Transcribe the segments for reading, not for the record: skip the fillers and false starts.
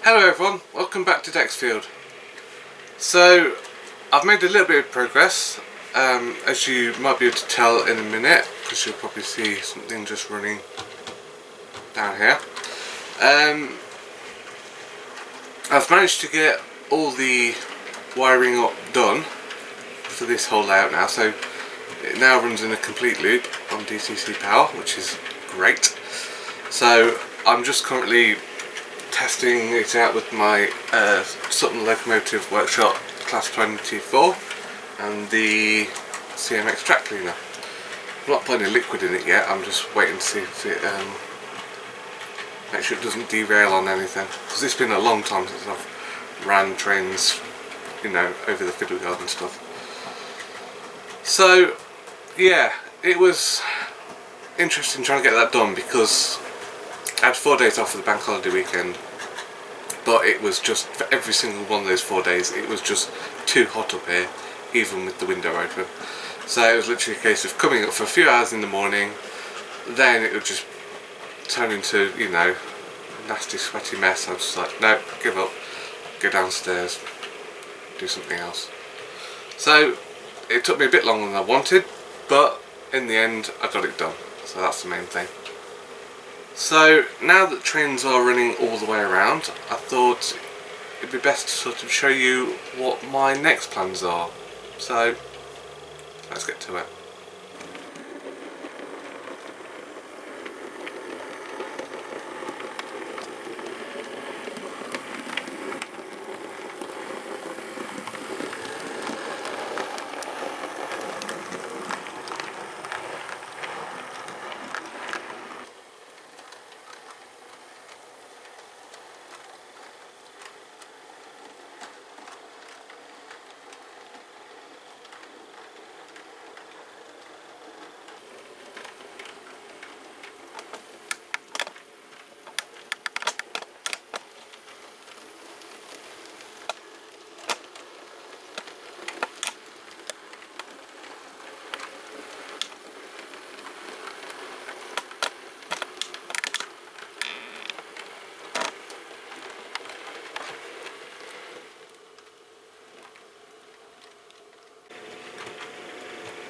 Hello everyone, welcome back to Dexfield. So I've made a little bit of progress, as you might be able to tell in a minute, because you'll probably see something just running down here. I've managed to get all the wiring up done for this whole layout now, so it now runs in a complete loop on DCC power, which is great. So I'm just currently testing it out with my Sutton Locomotive Workshop Class 24 and the CMX track cleaner. I'm not putting a liquid in it yet, I'm just waiting to see if it make sure it doesn't derail on anything, because it's been a long time since I've ran trains, you know, over the fiddle guard and stuff. So yeah, it was interesting trying to get that done because I had 4 days off for the bank holiday weekend, but it was just, for every single one of those 4 days, it was just too hot up here, even with the window open. So it was literally a case of coming up for a few hours in the morning, then it would just turn into, you know, a nasty sweaty mess. I was just like, no, give up, go downstairs, do something else. So it took me a bit longer than I wanted, but in the end I got it done, so that's the main thing. So now that trains are running all the way around, I thought it'd be best to sort of show you what my next plans are. So let's get to it.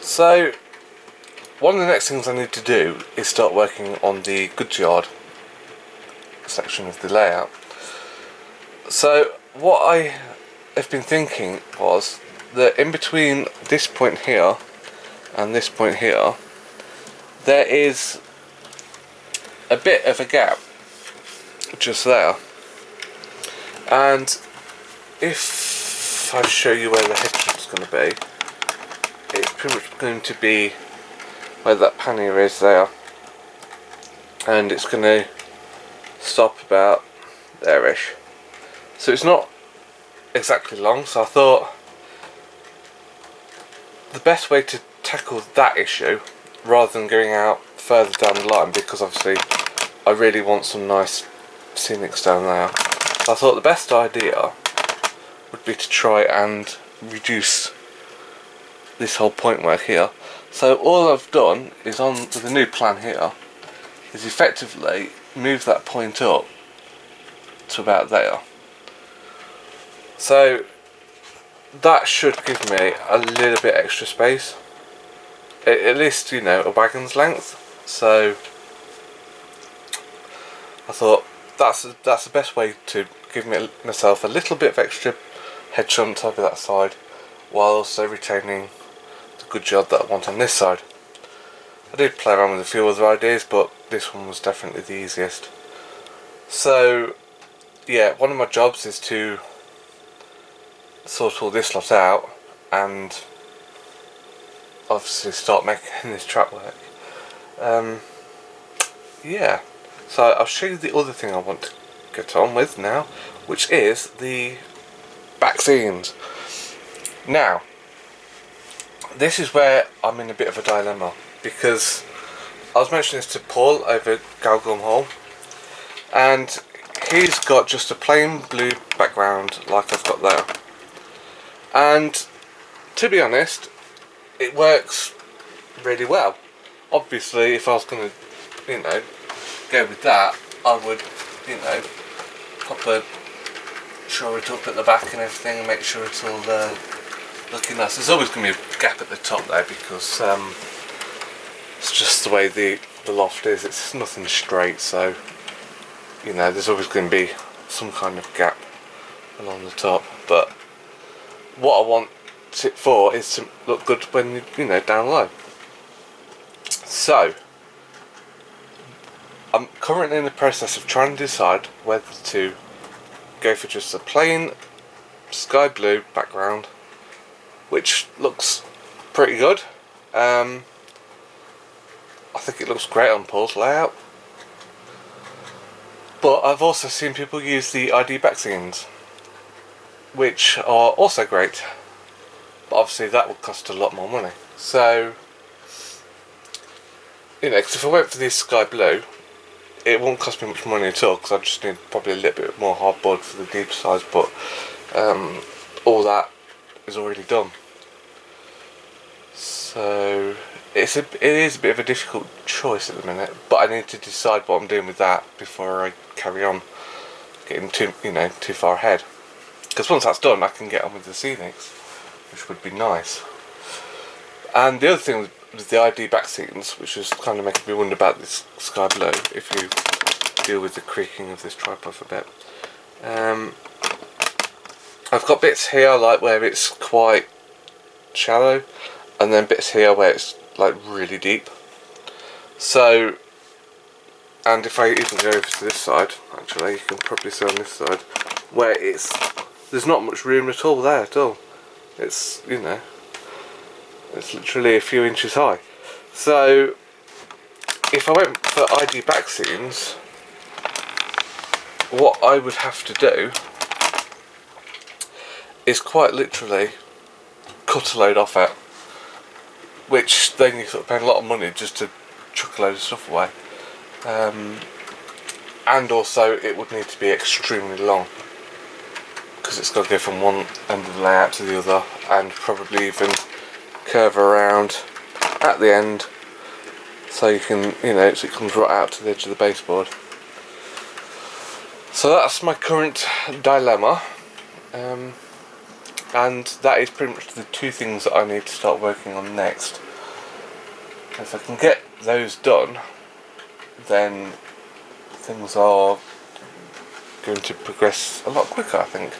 So one of the next things I need to do is start working on the goods yard section of the layout. So what I have been thinking was that in between this point here and this point here, there is a bit of a gap just there, and if I show you where the headshot is going to be, it's pretty much going to be where that pannier is there, and it's going to stop about there-ish. So it's not exactly long, so I thought the best way to tackle that issue, rather than going out further down the line, because obviously I really want some nice scenics down there, so I thought the best idea would be to try and reduce this whole point work here. So all I've done is, on with the new plan here, is effectively move that point up to about there. So that should give me a little bit extra space, at least, you know, a wagon's length. So I thought that's the best way to give myself a little bit of extra head shunt over that side, while also retaining the good job that I want on this side. I did play around with a few other ideas, but this one was definitely the easiest. So yeah, one of my jobs is to sort all this lot out and obviously start making this track work. Yeah, so I'll show you the other thing I want to get on with now, which is the back scenes. Now, this is where I'm in a bit of a dilemma, because I was mentioning this to Paul over at Galgum Hall, and he's got just a plain blue background like I've got there, and to be honest, it works really well. Obviously, if I was going to, you know, go with that, I would, you know, pop a shore it up at the back and everything, and make sure it's all looking nice. There's always going to be a gap at the top there because it's just the way the loft is. It's nothing straight, so you know there's always going to be some kind of gap along the top. But what I want it for is to look good when you know down low. So I'm currently in the process of trying to decide whether to go for just a plain sky blue background, which looks pretty good. I think it looks great on Paul's layout, but I've also seen people use the ID back scenes, which are also great, but obviously that would cost a lot more money. So you know, because if I went for this sky blue, it won't cost me much money at all, because I just need probably a little bit more hardboard for the deep size, but all that is already done. So it is a bit of a difficult choice at the minute, but I need to decide what I'm doing with that before I carry on getting too far ahead. Because once that's done, I can get on with the ceilings, which would be nice. And the other thing with the ID back scenes, which is kind of making me wonder about this sky blue, if you deal with the creaking of this tripod for a bit. I've got bits here like where it's quite shallow, and then bits here where it's like really deep. So, and if I even go over to this side, actually you can probably see on this side where there's not much room at all there at all. It's, you know, it's literally a few inches high. So if I went for ID back scenes, what I would have to do is quite literally cut a load off it, which then you sort of pay a lot of money just to chuck a load of stuff away. And also it would need to be extremely long, because it's got to go from one end of the layout to the other, and probably even curve around at the end, so you can, you know, so it comes right out to the edge of the baseboard. So that's my current dilemma, and that is pretty much the two things that I need to start working on next. If I can get those done, then things are going to progress a lot quicker, I think.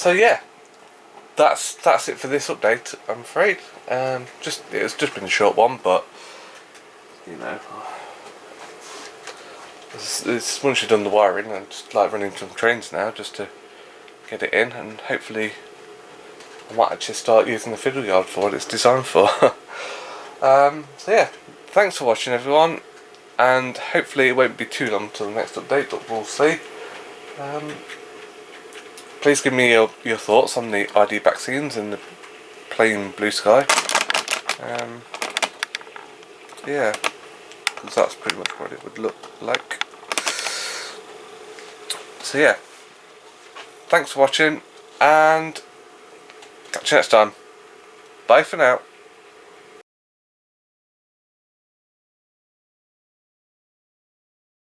So yeah, that's it for this update, I'm afraid. It's just been a short one, but you know, once you've done the wiring, I'm just like running some trains now just to get it in, and hopefully I might actually start using the fiddle yard for what it's designed for. So yeah, thanks for watching everyone, and hopefully it won't be too long till the next update, but we'll see. Please give me your thoughts on the ID back scenes and the plain blue sky. Yeah, because that's pretty much what it would look like. So yeah, thanks for watching, and catch you next time. Bye for now.